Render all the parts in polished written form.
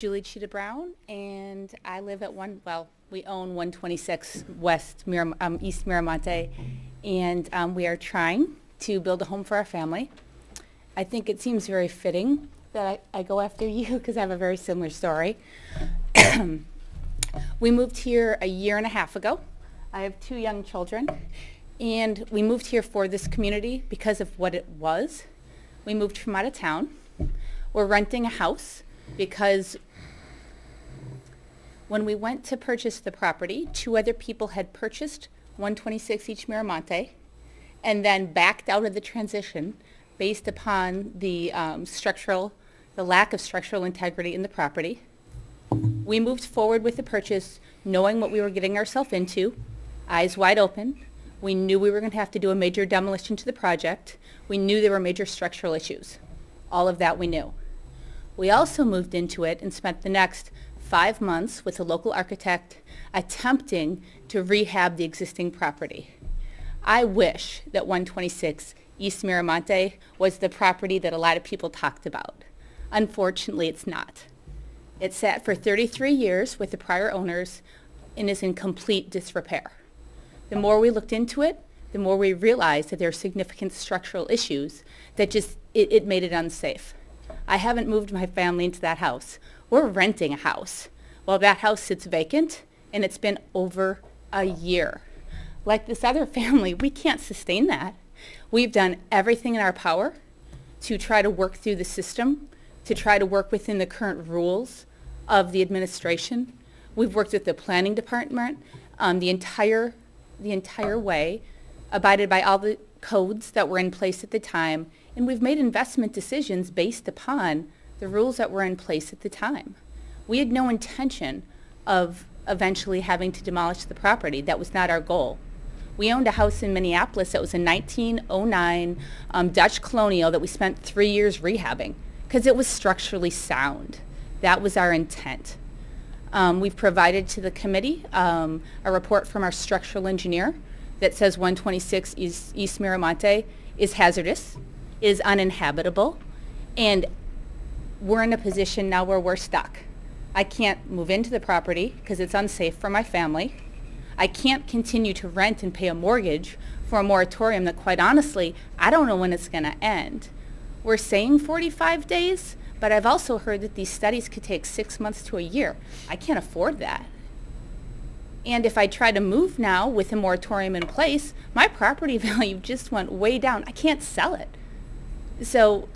Julie Cheetah Brown, and I live at we own 126 East Mira Monte, and we are trying to build a home for our family. I think it seems very fitting that I go after you because I have a very similar story. We moved here a year and a half ago. I have 2 young children, and we moved here for this community because of what it was. We moved from out of town. We're renting a house because when we went to purchase the property, 2 other people had purchased 126 East Mira Monte and then backed out of the transition based upon the lack of structural integrity in the property. We moved forward with the purchase knowing what we were getting ourselves into, eyes wide open. We knew we were going to have to do a major demolition to the project. We knew there were major structural issues. All of that we knew. We also moved into it and spent the next 5 months with a local architect attempting to rehab the existing property. I wish that 126 East Mira Monte was the property that a lot of people talked about. Unfortunately, it's not. It sat for 33 years with the prior owners and is in complete disrepair. The more we looked into it, the more we realized that there are significant structural issues that it made it unsafe. I haven't moved my family into that house. We're renting a house. Well, that house sits vacant, and it's been over a year. Like this other family, we can't sustain that. We've done everything in our power to try to work through the system, to try to work within the current rules of the administration. We've worked with the planning department the entire way, abided by all the codes that were in place at the time, and we've made investment decisions based upon the rules that were in place at the time. We had no intention of eventually having to demolish the property. That was not our goal. We owned a house in Minneapolis that was a 1909 Dutch colonial that we spent 3 years rehabbing because it was structurally sound. That was our intent. We've provided to the committee a report from our structural engineer that says 126 East Mira Monte is hazardous, is uninhabitable, and we're in a position now where we're stuck. I can't move into the property because it's unsafe for my family. I can't continue to rent and pay a mortgage for a moratorium that, quite honestly, I don't know when it's going to end. We're saying 45 days, but I've also heard that these studies could take 6 months to a year. I can't afford that. And if I try to move now with a moratorium in place, my property value just went way down. I can't sell it. So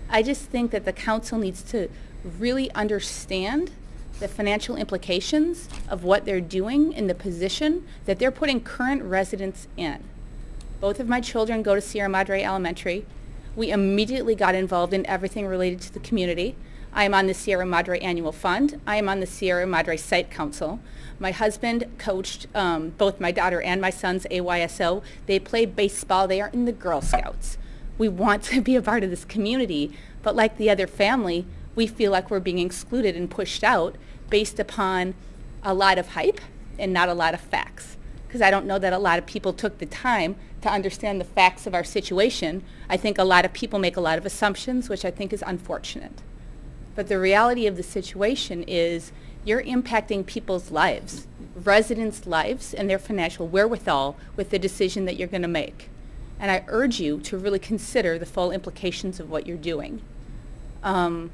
I just think that the council needs to really understand the financial implications of what they're doing in the position that they're putting current residents in. Both of my children go to Sierra Madre Elementary. We immediately got involved in everything related to the community. I am on the Sierra Madre Annual Fund. I am on the Sierra Madre Site Council. My husband coached both my daughter and my son's AYSO. They play baseball. They are in the Girl Scouts. We want to be a part of this community, but like the other family, we feel like we're being excluded and pushed out based upon a lot of hype and not a lot of facts. Because I don't know that a lot of people took the time to understand the facts of our situation. I think a lot of people make a lot of assumptions, which I think is unfortunate. But the reality of the situation is you're impacting people's lives, residents' lives, and their financial wherewithal with the decision that you're going to make. And I urge you to really consider the full implications of what you're doing. In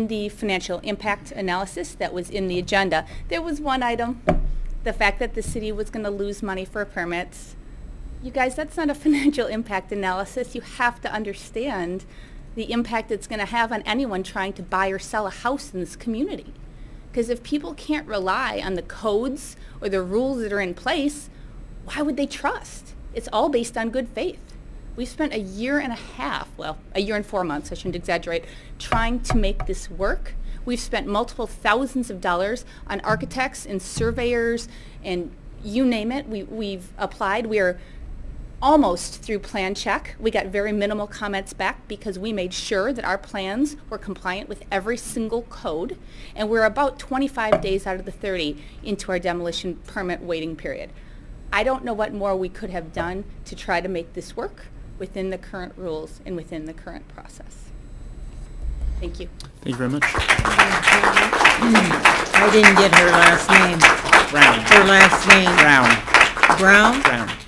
the financial impact analysis that was in the agenda, there was one item, the fact that the city was going to lose money for permits. You guys, that's not a financial impact analysis. You have to understand the impact it's going to have on anyone trying to buy or sell a house in this community. Because if people can't rely on the codes or the rules that are in place, why would they trust? It's all based on good faith. We've spent a year and a half, well, a year and 4 months, I shouldn't exaggerate, trying to make this work. We've spent multiple thousands of dollars on architects and surveyors and you name it. We've applied. We're almost through plan check. We got very minimal comments back because we made sure that our plans were compliant with every single code, and we're about 25 days out of the 30 into our demolition permit waiting period. I don't know what more we could have done to try to make this work within the current rules and within the current process. Thank you. Thank you very much. I didn't get her last name. Brown. Her last name. Brown. Brown? Brown.